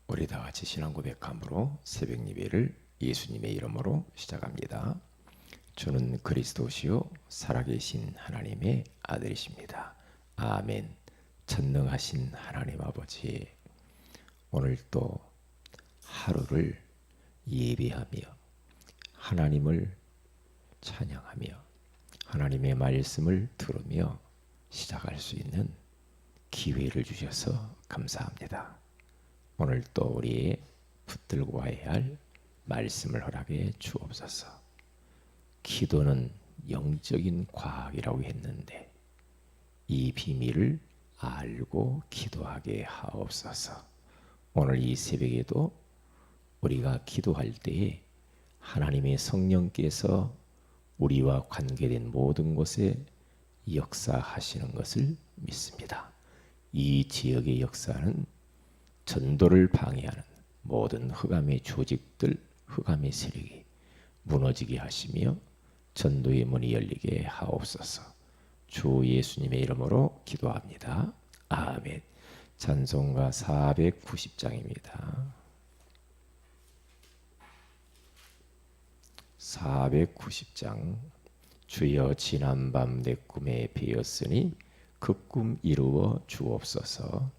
우리 다 같이 신앙 고백함으로 새벽 예배를 예수님의 이름으로 시작합니다. 주는 그리스도시요 살아계신 하나님의 아들이십니다. 아멘. 전능하신 하나님 아버지, 오늘 또 하루를 예배하며 하나님을 찬양하며 하나님의 말씀을 들으며 시작할 수 있는 기회를 주셔서 감사합니다. 오늘 또 우리의 붙들고 와야 할 말씀을 허락해 주옵소서. 기도는 영적인 과학이라고 했는데 이 비밀을 알고 기도하게 하옵소서. 오늘 이 새벽에도 우리가 기도할 때에 하나님의 성령께서 우리와 관계된 모든 곳에 역사하시는 것을 믿습니다. 이 지역의 역사는 전도를 방해하는 모든 흑암의 조직들, 흑암의 세력이 무너지게 하시며 전도의 문이 열리게 하옵소서. 주 예수님의 이름으로 기도합니다. 아멘. 찬송가 490장입니다. 490장. 주여 지난밤 내 꿈에 베었으니 그 꿈 이루어 주옵소서.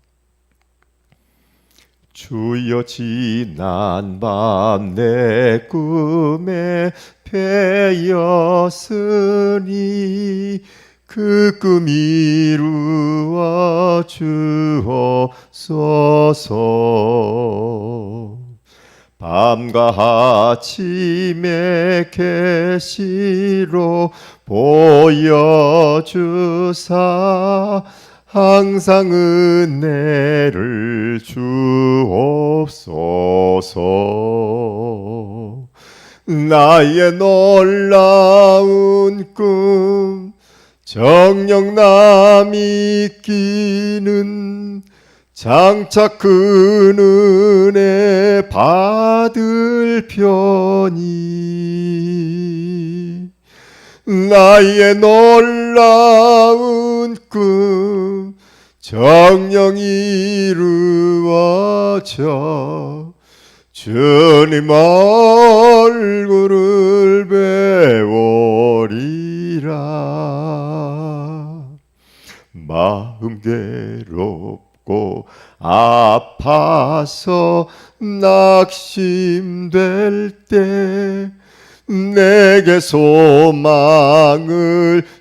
주여 지난밤 내 꿈에 베었으니 그 꿈 이루어 주옵소서. 밤과 아침에 계시로 보여주사 항상 은혜를 주옵소서. 나의 놀라운 꿈 정녕 남이 끼는 장차 그 은혜 받을 편이 나의 놀라운 꿈 정녕 이루어져 주님 얼굴을 배우리라. 마음 괴롭고 아파서 낙심될 때 내게 소망을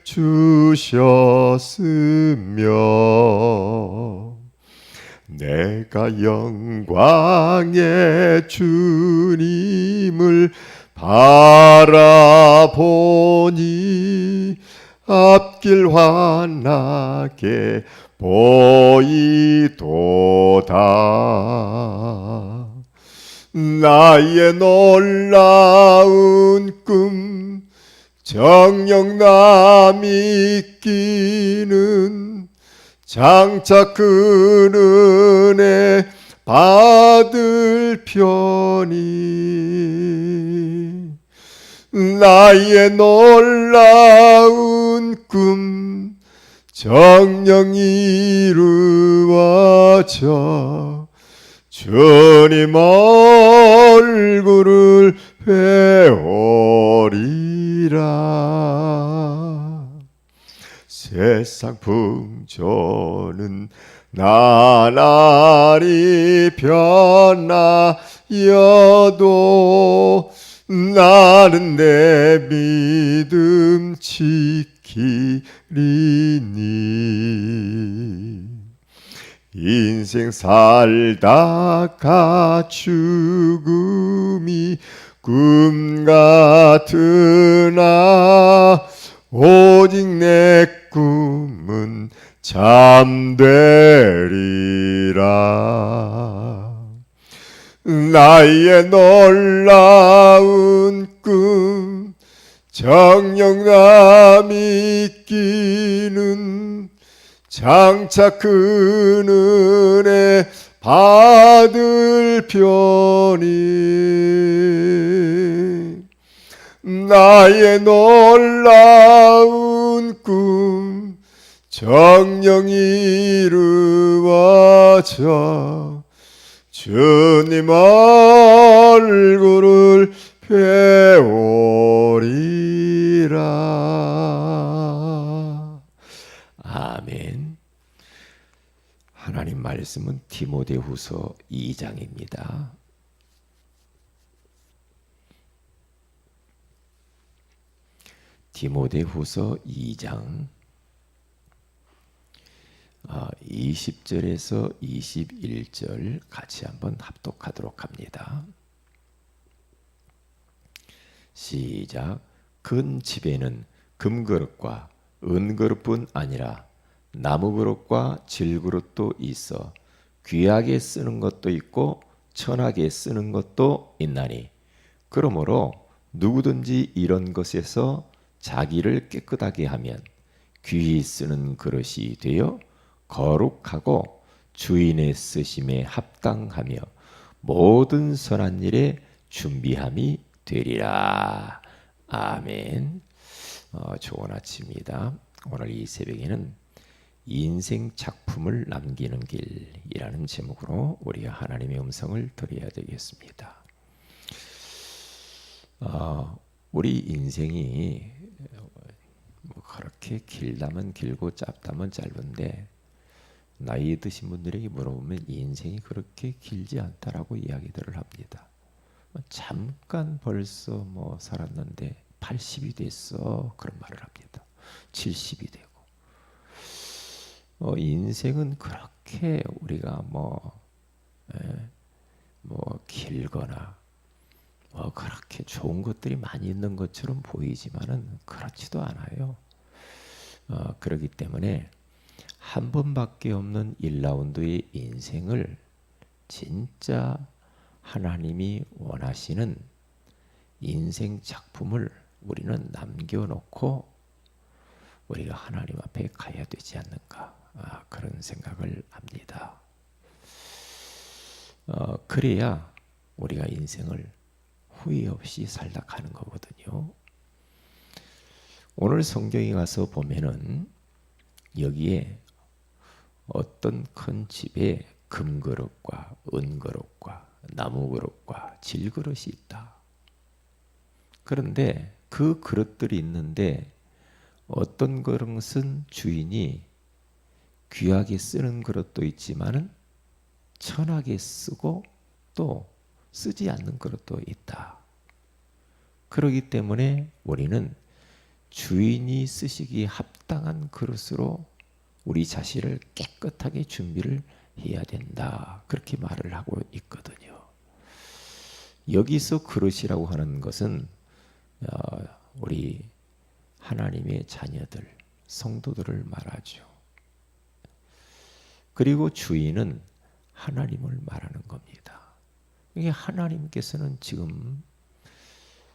주셨으며 내가 영광의 주님을 바라보니 앞길 환하게 보이도다. 나의 놀라운 꿈 정녕 남이 끼는 장차 그 은혜 받을 편이 나의 놀라운 꿈 정녕 이루어져 주님 얼굴을 배우리라. 세상 풍조는 나날이 변하여도 나는 내 믿음 지키리니 인생 살다가 죽음이 꿈 같으나 오직 내 꿈은 잠되리라. 나의 놀라운 꿈 정녕 남이 끼는 장차 그 은혜 받을 편이 나의 놀라운 꿈 정녕 이루어져 주님 얼굴을 배우리라. 아멘. 하나님 말씀은 디모데후서 2장입니다. 디모데후서 2장 20절에서 21절 같이 한번 합독하도록 합니다. 시작. 큰 집에는 금그릇과 은그릇뿐 아니라 나무그릇과 질그릇도 있어 귀하게 쓰는 것도 있고 천하게 쓰는 것도 있나니 그러므로 누구든지 이런 것에서 자기를 깨끗하게 하면 귀히 쓰는 그릇이 되어 거룩하고 주인의 쓰심에 합당하며 모든 선한 일에 준비함이 되리라. 아멘. 좋은 아침입니다. 오늘 이 새벽에는 인생 작품을 남기는 길이라는 제목으로 우리가 하나님의 음성을 들어야 되겠습니다. 우리 인생이 뭐 그렇게 길다면 길고 짧다면 짧은데 나이 드신 분들에게 물어보면 인생이 그렇게 길지 않다라고 이야기들을 합니다. 잠깐 벌써 뭐 살았는데 80이 됐어 그런 말을 합니다. 70이 되고 인생은 그렇게 우리가 뭐 길거나 그렇게 좋은 것들이 많이 있는 것처럼 보이지만은 그렇지도 않아요. 그렇기 때문에 한 번밖에 없는 1라운드의 인생을 진짜 하나님이 원하시는 인생 작품을 우리는 남겨놓고 우리가 하나님 앞에 가야 되지 않는가 그런 생각을 합니다. 그래야 우리가 인생을 후회 없이 살다 가는 거거든요. 오늘 성경에 가서 보면은 여기에 어떤 큰 집에 금그릇과 은그릇과 나무그릇과 질그릇이 있다. 그런데 그 그릇들이 있는데 어떤 그릇은 주인이 귀하게 쓰는 그릇도 있지만은 천하게 쓰고 또 쓰지 않는 그릇도 있다. 그렇기 때문에 우리는 주인이 쓰시기에 합당한 그릇으로 우리 자신을 깨끗하게 준비를 해야 된다. 그렇게 말을 하고 있거든요. 여기서 그릇이라고 하는 것은 우리 하나님의 자녀들, 성도들을 말하죠. 그리고 주인은 하나님을 말하는 겁니다. 이게 하나님께서는 지금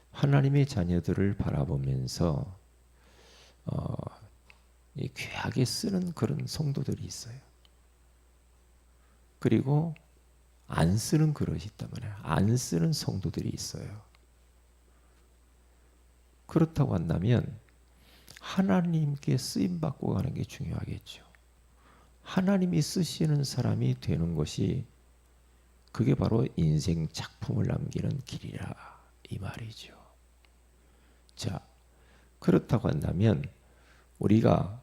하나님의 자녀들을 바라보면서 귀하게 쓰는 그런 성도들이 있어요. 그리고 안 쓰는 그릇이 있단 말이에요. 안 쓰는 성도들이 있어요. 그렇다고 한다면 하나님께 쓰임 받고 가는 게 중요하겠죠. 하나님이 쓰시는 사람이 되는 것이 그게 바로 인생 작품을 남기는 길이라 이 말이죠. 자, 그렇다고 한다면 우리가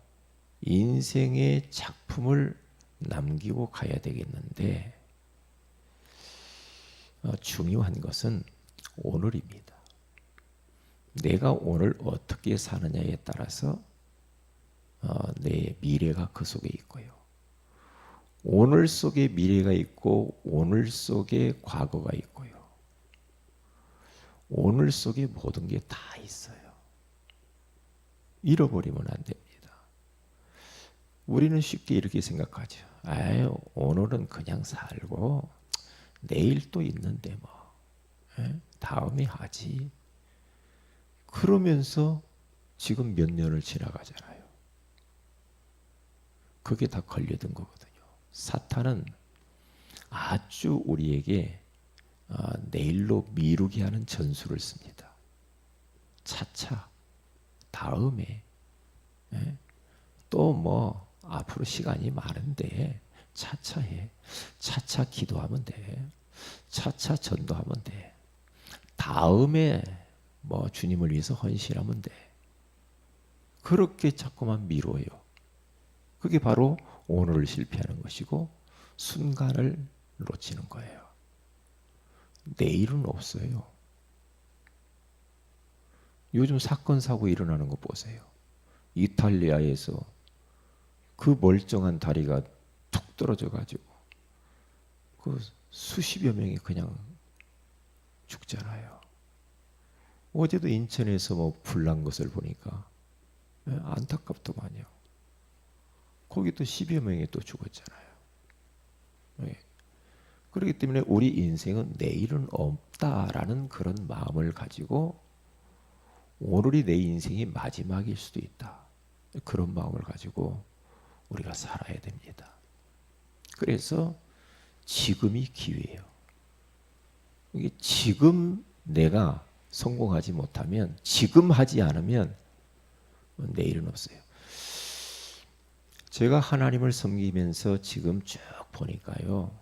인생의 작품을 남기고 가야 되겠는데 중요한 것은 오늘입니다. 내가 오늘 어떻게 사느냐에 따라서 내 미래가 그 속에 있고요. 오늘 속에 미래가 있고 오늘 속에 과거가 있고요. 오늘 속에 모든 게 다 있어요. 잃어버리면 안 됩니다. 우리는 쉽게 이렇게 생각하죠. 아유, 오늘은 그냥 살고 내일 또 있는데 뭐 다음에 하지. 그러면서 지금 몇 년을 지나가잖아요. 그게 다 걸려든 거거든요. 사탄은 아주 우리에게 내일로 미루게 하는 전술을 씁니다. 차차 다음에 또 뭐 앞으로 시간이 많은데 차차 해. 차차 기도하면 돼. 차차 전도하면 돼. 다음에 뭐 주님을 위해서 헌신하면 돼. 그렇게 자꾸만 미뤄요. 그게 바로 오늘을 실패하는 것이고 순간을 놓치는 거예요. 내일은 없어요. 요즘 사건 사고 일어나는 거 보세요. 이탈리아에서 그 멀쩡한 다리가 툭 떨어져 가지고 그 수십여 명이 그냥 죽잖아요. 어제도 인천에서 뭐 불난 것을 보니까 안타깝더만요. 거기 또 10여 명이 또 죽었잖아요. 그렇기 때문에 우리 인생은 내일은 없다라는 그런 마음을 가지고 오늘이 내 인생이 마지막일 수도 있다. 그런 마음을 가지고 우리가 살아야 됩니다. 그래서 지금이 기회예요. 이게 지금 내가 성공하지 못하면, 지금 하지 않으면 내일은 없어요. 제가 하나님을 섬기면서 지금 쭉 보니까요,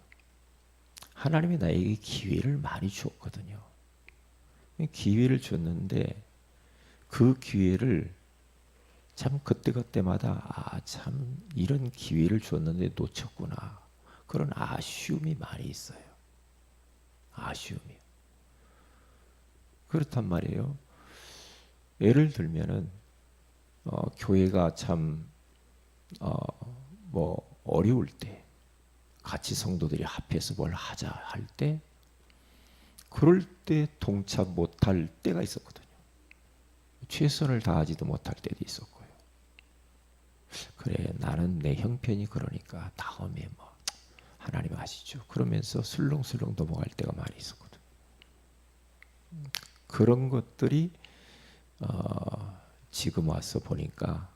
하나님이 나에게 기회를 많이 주었거든요. 기회를 줬는데 그 기회를 참 그때그때마다 참 이런 기회를 줬는데 놓쳤구나. 그런 아쉬움이 많이 있어요. 아쉬움이. 그렇단 말이에요. 예를 들면은 교회가 참 뭐 어려울 때 같이 성도들이 합해서 뭘 하자 할 때 그럴 때 동참 못할 때가 있었거든요. 최선을 다하지도 못할 때도 있었고요. 그래 나는 내 형편이 그러니까 다음에 뭐 하나님 아시죠. 그러면서 술렁술렁 넘어갈 때가 많이 있었거든요. 그런 것들이 지금 와서 보니까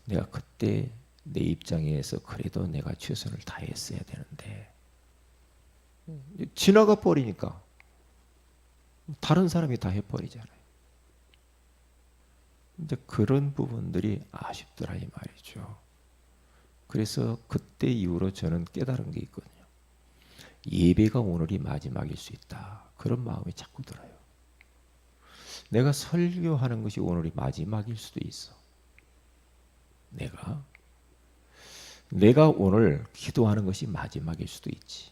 내가 그때 내 입장에서 그래도 내가 최선을 다했어야 되는데 지나가 버리니까 다른 사람이 다 해버리잖아요. 이제 그런 부분들이 아쉽더라 이 말이죠. 그래서 그때 이후로 저는 깨달은 게 있거든요. 예배가 오늘이 마지막일 수 있다. 그런 마음이 자꾸 들어요. 내가 설교하는 것이 오늘이 마지막일 수도 있어. 내가 오늘 기도하는 것이 마지막일 수도 있지.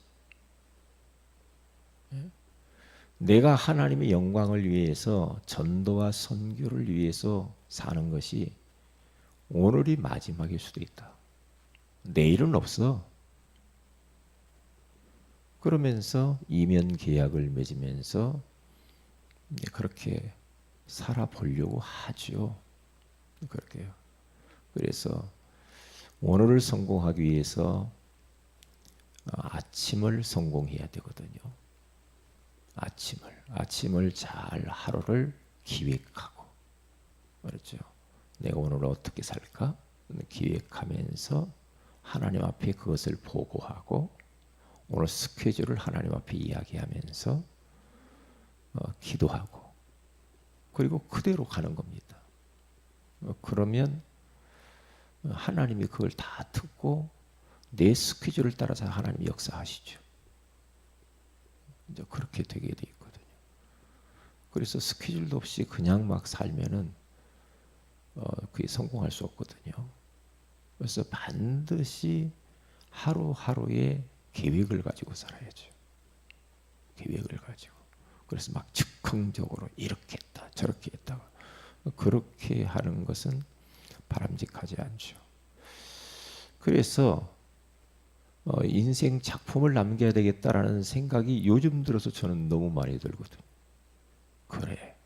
내가 하나님의 영광을 위해서 전도와 선교를 위해서 사는 것이 오늘이 마지막일 수도 있다. 내일은 없어. 그러면서 이면 계약을 맺으면서 그렇게 살아보려고 하죠. 그렇게요. 그래서 오늘을 성공하기 위해서 아침을 성공해야 되거든요. 아침을 잘 하루를 기획하고, 그렇죠. 내가 오늘 어떻게 살까? 기획하면서 하나님 앞에 그것을 보고하고 오늘 스케줄을 하나님 앞에 이야기하면서 기도하고 그리고 그대로 가는 겁니다. 그러면 하나님이 그걸 다 듣고 내 스케줄을 따라서 하나님이 역사하시죠. 이제 그렇게 되게 돼 있거든요. 그래서 스케줄도 없이 그냥 막 살면은 그게 성공할 수 없거든요. 그래서 반드시 하루하루의 계획을 가지고 살아야죠. 계획을 가지고. 그래서 막 즉흥적으로 이렇게 했다 저렇게 했다 그렇게 하는 것은 바람직하지 않죠. 그래서 인생 작품을 남겨야 되겠다라는 생각이 요즘 들어서 저는 너무 많이 들거든요. 그래,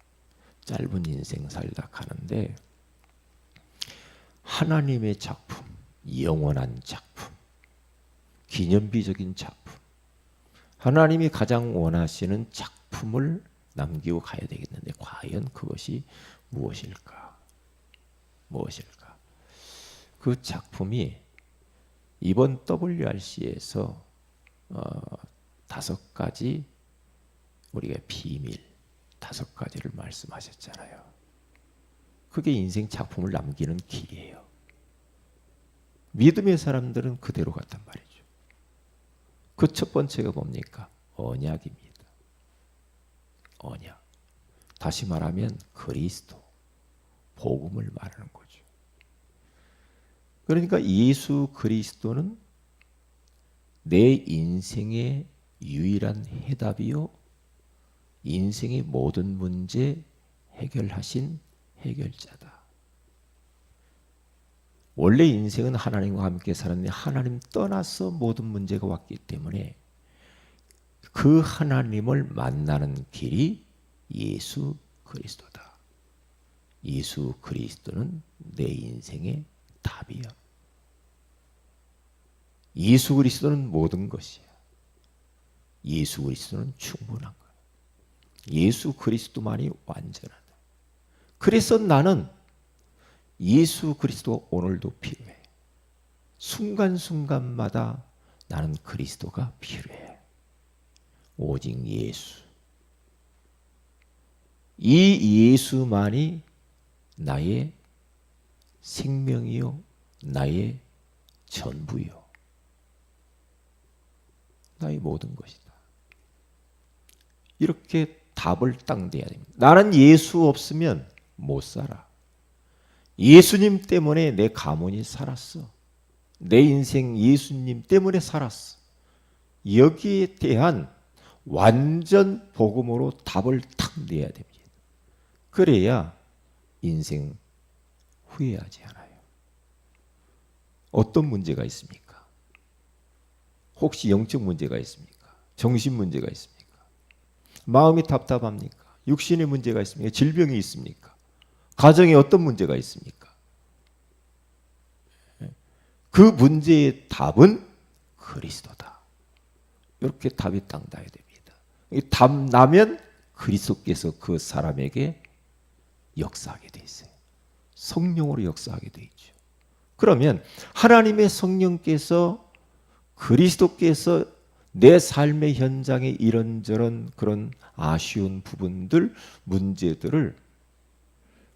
짧은 인생 살다 가는데 하나님의 작품, 영원한 작품, 기념비적인 작품, 하나님이 가장 원하시는 작품을 남기고 가야 되겠는데 과연 그것이 무엇일까? 그 작품이 이번 WRC에서 5가지 우리가 비밀 5가지를 말씀하셨잖아요. 그게 인생 작품을 남기는 길이에요. 믿음의 사람들은 그대로 갔단 말이죠. 그 첫 번째가 뭡니까? 언약입니다. 언약. 다시 말하면 그리스도, 복음을 말하는 거죠. 그러니까 예수 그리스도는 내 인생의 유일한 해답이요, 인생의 모든 문제 해결하신 해결자다. 원래 인생은 하나님과 함께 살았는데 하나님 떠나서 모든 문제가 왔기 때문에 그 하나님을 만나는 길이 예수 그리스도다. 예수 그리스도는 내 인생의 답이야. 예수 그리스도는 모든 것이야. 예수 그리스도는 충분한 거야. 예수 그리스도만이 완전하다. 그래서 나는 예수 그리스도 오늘도 필요해. 순간순간마다 나는 그리스도가 필요해. 오직 예수. 이 예수만이 나의 생명이요, 나의 전부요, 나의 모든 것이다. 이렇게 답을 딱 내야 됩니다. 나는 예수 없으면 못 살아. 예수님 때문에 내 가문이 살았어. 내 인생 예수님 때문에 살았어. 여기에 대한 완전 복음으로 답을 탁 내야 됩니다. 그래야 인생 후회하지 않아요. 어떤 문제가 있습니까? 혹시 영적 문제가 있습니까? 정신 문제가 있습니까? 마음이 답답합니까? 육신의 문제가 있습니까? 질병이 있습니까? 가정에 어떤 문제가 있습니까? 그 문제의 답은 그리스도다. 이렇게 답이 딱 나야 됩니다. 이 답 나면 그리스도께서 그 사람에게 역사하게 돼 있어요. 성령으로 역사하게 돼 있죠. 그러면 하나님의 성령께서, 그리스도께서 내 삶의 현장에 이런저런 그런 아쉬운 부분들, 문제들을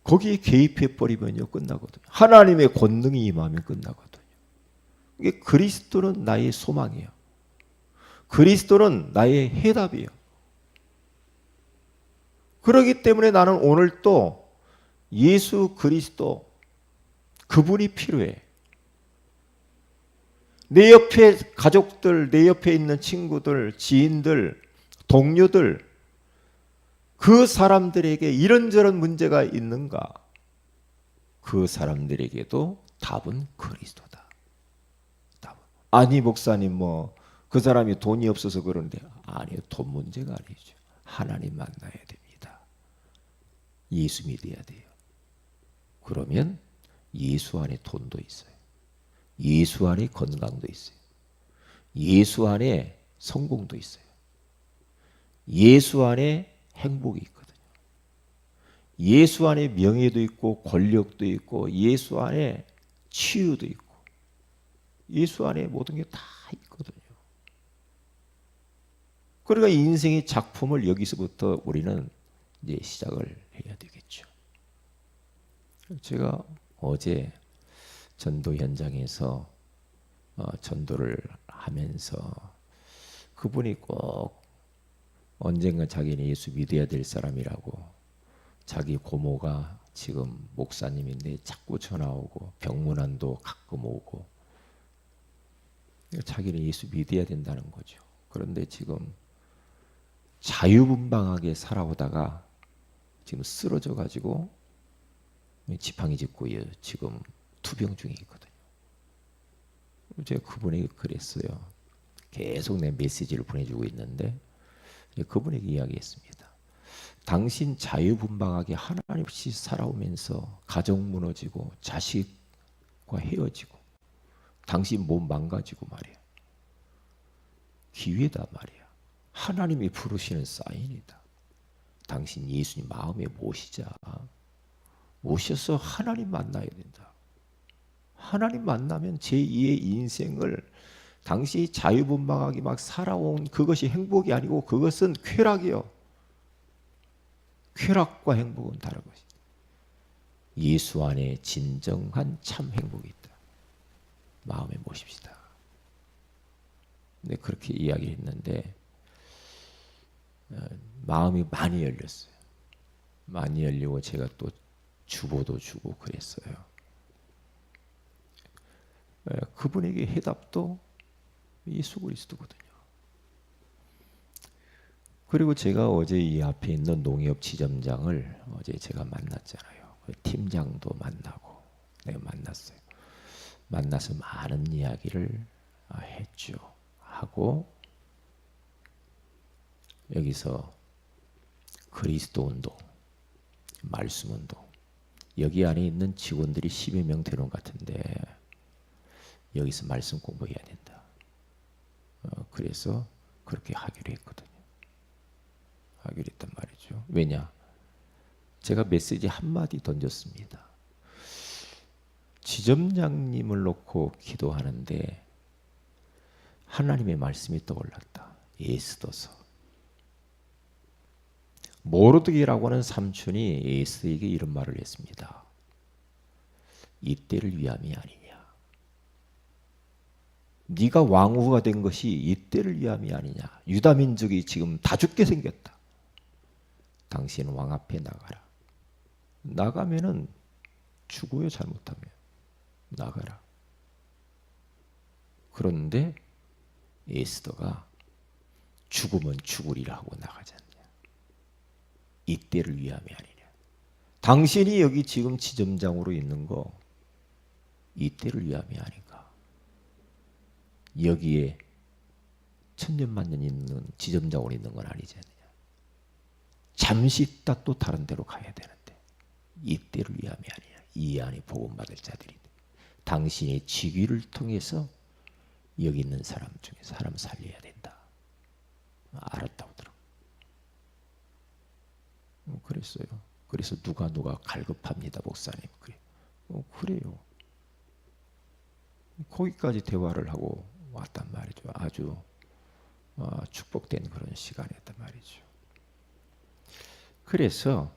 거기에 개입해 버리면요, 끝나거든요. 하나님의 권능이 임하면 끝나거든요. 이게 그리스도는 나의 소망이에요. 그리스도는 나의 해답이에요. 그렇기 때문에 나는 오늘 또 예수 그리스도, 그분이 필요해. 내 옆에 가족들, 내 옆에 있는 친구들, 지인들, 동료들, 그 사람들에게 이런저런 문제가 있는가? 그 사람들에게도 답은 그리스도다. 답은. 아니 목사님 그 사람이 돈이 없어서 그런데 아니요, 돈 문제가 아니죠. 하나님 만나야 됩니다. 예수 믿어야 돼요. 그러면 예수 안에 돈도 있어요. 예수 안에 건강도 있어요. 예수 안에 성공도 있어요. 예수 안에 행복이 있거든요. 예수 안에 명예도 있고 권력도 있고 예수 안에 치유도 있고 예수 안에 모든 게 다 있거든요. 그러니까 인생의 작품을 여기서부터 우리는 이제 시작을 해야 되겠죠. 제가 어제 전도 현장에서 전도를 하면서 그분이 꼭 언젠가 자기는 예수 믿어야 될 사람이라고, 자기 고모가 지금 목사님인데 자꾸 전화 오고 병문안도 가끔 오고 자기는 예수 믿어야 된다는 거죠. 그런데 지금 자유분방하게 살아오다가 지금 쓰러져 가지고 지팡이 짚고 지금 투병 중에 있거든요. 제가 그분에게 그랬어요. 계속 내 메시지를 보내주고 있는데 그분에게 이야기했습니다. 당신 자유분방하게 하나님 없이 살아오면서 가정 무너지고 자식과 헤어지고 당신 몸 망가지고 말이야. 기회다 말이야. 하나님이 부르시는 사인이다. 당신 예수님 마음에 모시자. 모셔서 하나님 만나야 된다. 하나님 만나면 제2의 인생을, 당신이 자유분방하게 막 살아온 그것이 행복이 아니고 그것은 쾌락이요. 쾌락과 행복은 다른 것이다. 예수 안에 진정한 참 행복이 있다. 마음에 모십시다. 근데 그렇게 이야기했는데 마음이 많이 열렸어요. 많이 열리고 제가 또 주보도 주고 그랬어요. 그분에게 해답도 예수 그리스도거든요. 그리고 제가 어제 이 앞에 있는 농협 지점장을 어제 제가 만났잖아요. 팀장도 만나고 내가 만났어요. 만나서 많은 이야기를 했죠. 하고 여기서 그리스도 운동, 말씀 운동, 여기 안에 있는 직원들이 10여 명 되는 것 같은데 여기서 말씀 공부해야 된다. 그래서 그렇게 하기로 했거든요. 하기로 했단 말이죠. 왜냐? 제가 메시지 한마디 던졌습니다. 지점장님을 놓고 기도하는데 하나님의 말씀이 떠올랐다. 에스더서. 모르드게라고 하는 삼촌이 에스더에게 이런 말을 했습니다. 이때를 위함이 아니냐. 네가 왕후가 된 것이 이때를 위함이 아니냐. 유다 민족이 지금 다 죽게 생겼다. 당신은 왕 앞에 나가라. 나가면은 죽어요. 잘못하면. 나가라. 그런데 에스더가 죽으면 죽으리라 하고 나가지 않냐. 이때를 위함이 아니냐. 당신이 여기 지금 지점장으로 있는 거 이때를 위함이 아닌가. 여기에 천년만년 있는 지점장으로 있는 건 아니지 않느냐. 잠시 있다 또 다른 데로 가야 되는데 이때를 위함이 아니냐. 이 안에 복음받을 자들이 당신의 직위를 통해서 여기 있는 사람 중에 사람 살려야 된다. 알았다고 들어. 그랬어요. 그래서 누가 갈급합니다, 목사님. 그래. 그래요. 거기까지 대화를 하고 왔단 말이죠. 아주 축복된 그런 시간이었단 말이죠. 그래서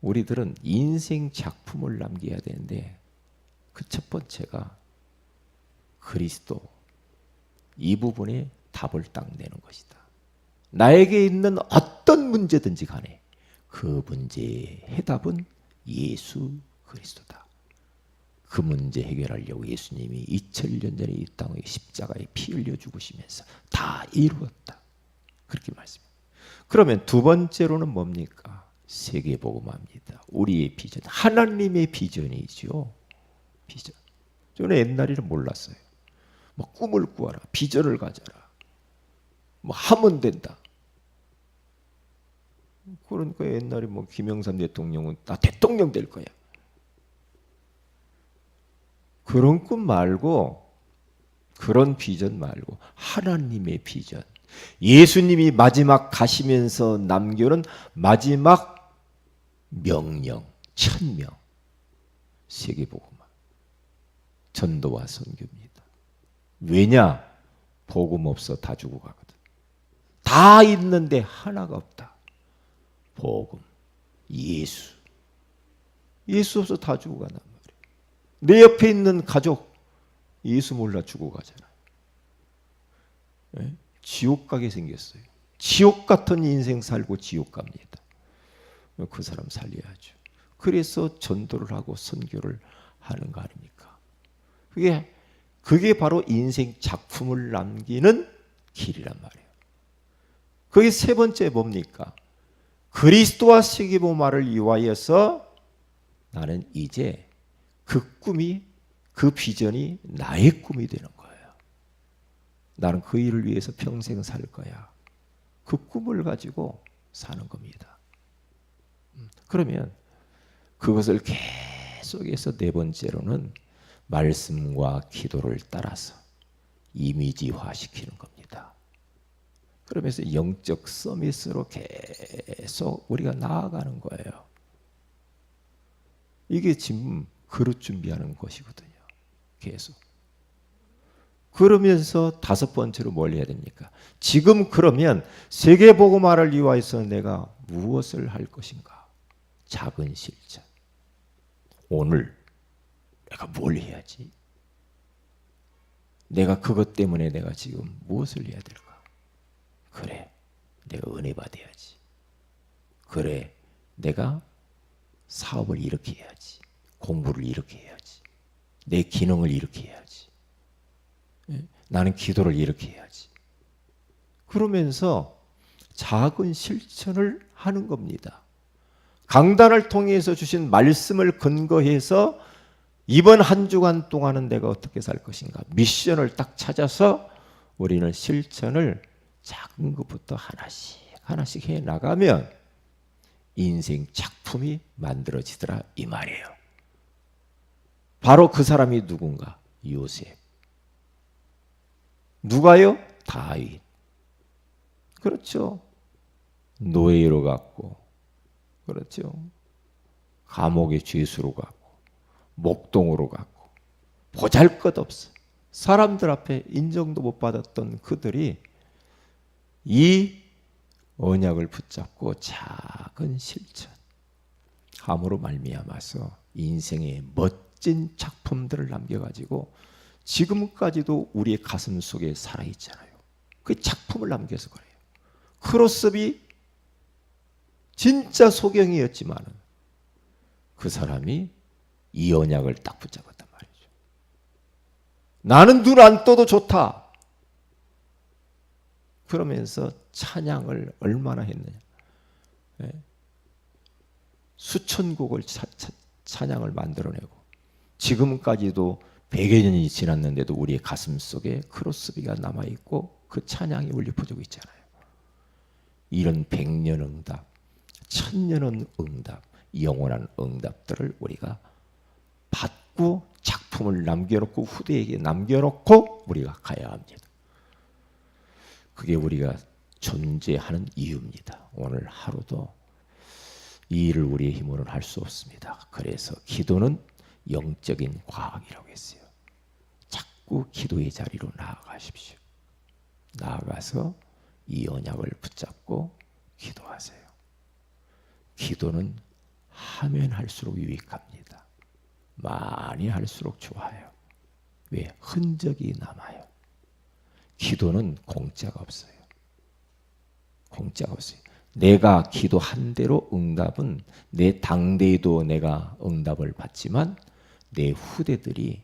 우리들은 인생 작품을 남겨야 되는데 그 첫 번째가 그리스도, 이 부분에 답을 딱 내는 것이다. 나에게 있는 어떤 문제든지 간에 그 문제의 해답은 예수 그리스도다. 그 문제 해결하려고 예수님이 2000년 전에 이 땅에 십자가에 피 흘려 죽으시면서 다 이루었다. 그렇게 말씀합니다. 그러면 두 번째로는 뭡니까? 세계복음화입니다. 우리의 비전, 하나님의 비전이죠. 비전. 저는 옛날에는 몰랐어요. 뭐 꿈을 꾸어라, 비전을 가져라, 뭐 하면 된다. 그러니까 옛날에 뭐 김영삼 대통령은 나 대통령 될 거야. 그런 꿈 말고, 그런 비전 말고 하나님의 비전. 예수님이 마지막 가시면서 남겨놓은 마지막 명령, 천명. 세계복음화. 전도와 선교입니다. 왜냐? 복음 없어 다 죽어가거든. 다 있는데 하나가 없다. 복음, 예수. 예수 없어 다 죽어간단 말이에요. 내 옆에 있는 가족 예수 몰라 죽어가잖아. 네? 지옥 가게 생겼어요. 지옥 같은 인생 살고 지옥 갑니다. 그 사람 살려야죠. 그래서 전도를 하고 선교를 하는 거 아닙니까? 그게 바로 인생 작품을 남기는 길이란 말이에요. 그게 세 번째 뭡니까? 그리스도와 세계복음화를 위하여서 나는 이제 그 꿈이, 그 비전이 나의 꿈이 되는 거예요. 나는 그 일을 위해서 평생 살 거야. 그 꿈을 가지고 사는 겁니다. 그러면 그것을 계속해서 네 번째로는 말씀과 기도를 따라서 이미지화 시키는 겁니다. 그러면서 영적 서밋으로 계속 우리가 나아가는 거예요. 이게 지금 그릇 준비하는 것이거든요. 계속. 그러면서 다섯 번째로 뭘 해야 됩니까? 지금 그러면 세계복음화를 위하여서 내가 무엇을 할 것인가? 작은 실천. 오늘 내가 뭘 해야지? 내가 그것 때문에 내가 지금 무엇을 해야 될까? 그래, 내가 은혜 받아야지. 그래, 내가 사업을 이렇게 해야지, 공부를 이렇게 해야지, 내 기능을 이렇게 해야지, 나는 기도를 이렇게 해야지. 그러면서 작은 실천을 하는 겁니다. 강단을 통해서 주신 말씀을 근거해서 이번 한 주간 동안은 내가 어떻게 살 것인가, 미션을 딱 찾아서 우리는 실천을 작은 것부터 하나씩 해 나가면 인생 작품이 만들어지더라 이 말이에요. 바로 그 사람이 누군가? 요셉. 누가요? 다윗. 그렇죠. 노예로 갔고, 그렇죠. 감옥의 죄수로 갔고, 목동으로 갔고, 보잘것없어. 사람들 앞에 인정도 못 받았던 그들이 이 언약을 붙잡고 작은 실천, 함으로 말미암아서 인생의 멋진 작품들을 남겨가지고 지금까지도 우리의 가슴 속에 살아있잖아요. 그 작품을 남겨서 그래요. 크로스비 진짜 소경이었지만 그 사람이 이 언약을 딱 붙잡았단 말이죠. 나는 눈 안 떠도 좋다. 그러면서 찬양을 얼마나 했느냐. 수천 곡을 찬양을 만들어내고 지금까지도 100여 년이 지났는데도 우리의 가슴 속에 크로스비가 남아있고 그 찬양이 울려 퍼지고 있잖아요. 이런 100년 응답, 1000년 응답, 영원한 응답들을 우리가 받고 작품을 남겨놓고 후대에게 남겨놓고 우리가 가야 합니다. 그게 우리가 존재하는 이유입니다. 오늘 하루도 이 일을 우리의 힘으로는 할 수 없습니다. 그래서 기도는 영적인 과학이라고 했어요. 자꾸 기도의 자리로 나아가십시오. 나아가서 이 언약을 붙잡고 기도하세요. 기도는 하면 할수록 유익합니다. 많이 할수록 좋아요. 왜? 흔적이 남아요. 기도는 공짜가 없어요. 공짜가 없어요. 내가 기도한 대로 응답은 내 당대에도 내가 응답을 받지만 내 후대들이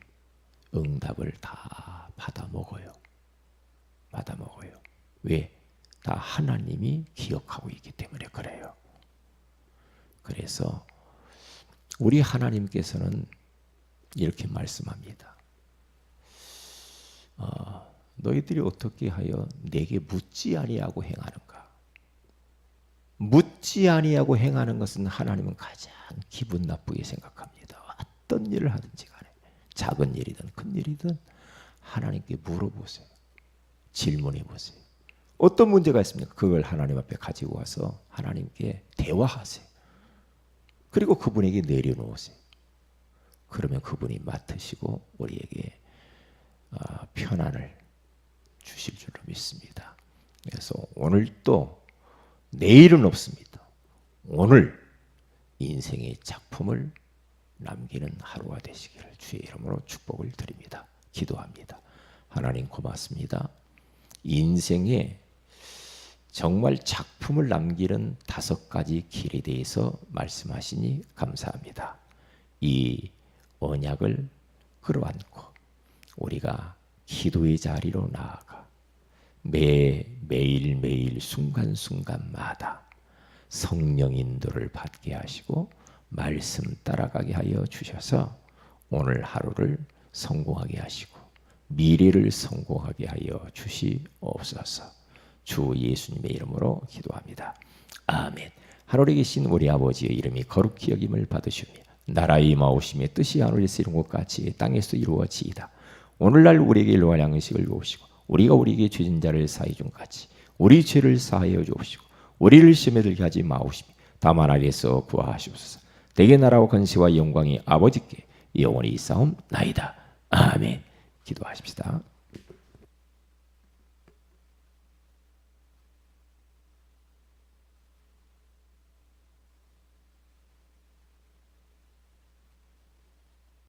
응답을 다 받아 먹어요. 받아 먹어요. 왜? 다 하나님이 기억하고 있기 때문에 그래요. 그래서 우리 하나님께서는 이렇게 말씀합니다. 너희들이 어떻게 하여 내게 묻지 아니하고 행하는가? 묻지 아니하고 행하는 것은 하나님은 가장 기분 나쁘게 생각합니다. 어떤 일을 하든지 간에 작은 일이든 큰 일이든 하나님께 물어보세요. 질문해 보세요. 어떤 문제가 있습니까? 그걸 하나님 앞에 가지고 와서 하나님께 대화하세요. 그리고 그분에게 내려놓으세요. 그러면 그분이 맡으시고 우리에게 편안을 주실 줄로 믿습니다. 그래서 오늘 또 내일은 없습니다. 오늘 인생의 작품을 남기는 하루가 되시기를 주의 이름으로 축복을 드립니다. 기도합니다. 하나님 고맙습니다. 인생에 정말 작품을 남기는 5가지 길에 대해서 말씀하시니 감사합니다. 이 언약을 끌어안고 우리가 기도의 자리로 나아가 매일매일 순간순간마다 성령 인도를 받게 하시고 말씀 따라가게 하여 주셔서 오늘 하루를 성공하게 하시고 미래를 성공하게 하여 주시옵소서. 주 예수님의 이름으로 기도합니다. 아멘. 하늘에 계신 우리 아버지의 이름이 거룩히 여김을 받으시며 나라의 임하오심의 뜻이 하늘에서 이룬 것 같이 땅에서 이루어지이다. 오늘날 우리에게 일용할 양식을 주옵시고 우리가 우리에게 죄진 자를 사해 준 같이 우리 죄를 사하여 주옵시고 우리를 시험에 들게 하지 마옵시며 다만 아래에서 구하시옵소서. 대개 나라와 권세와 영광이 아버지께 영원히 있사옵나이다. 아멘. 기도하십시다.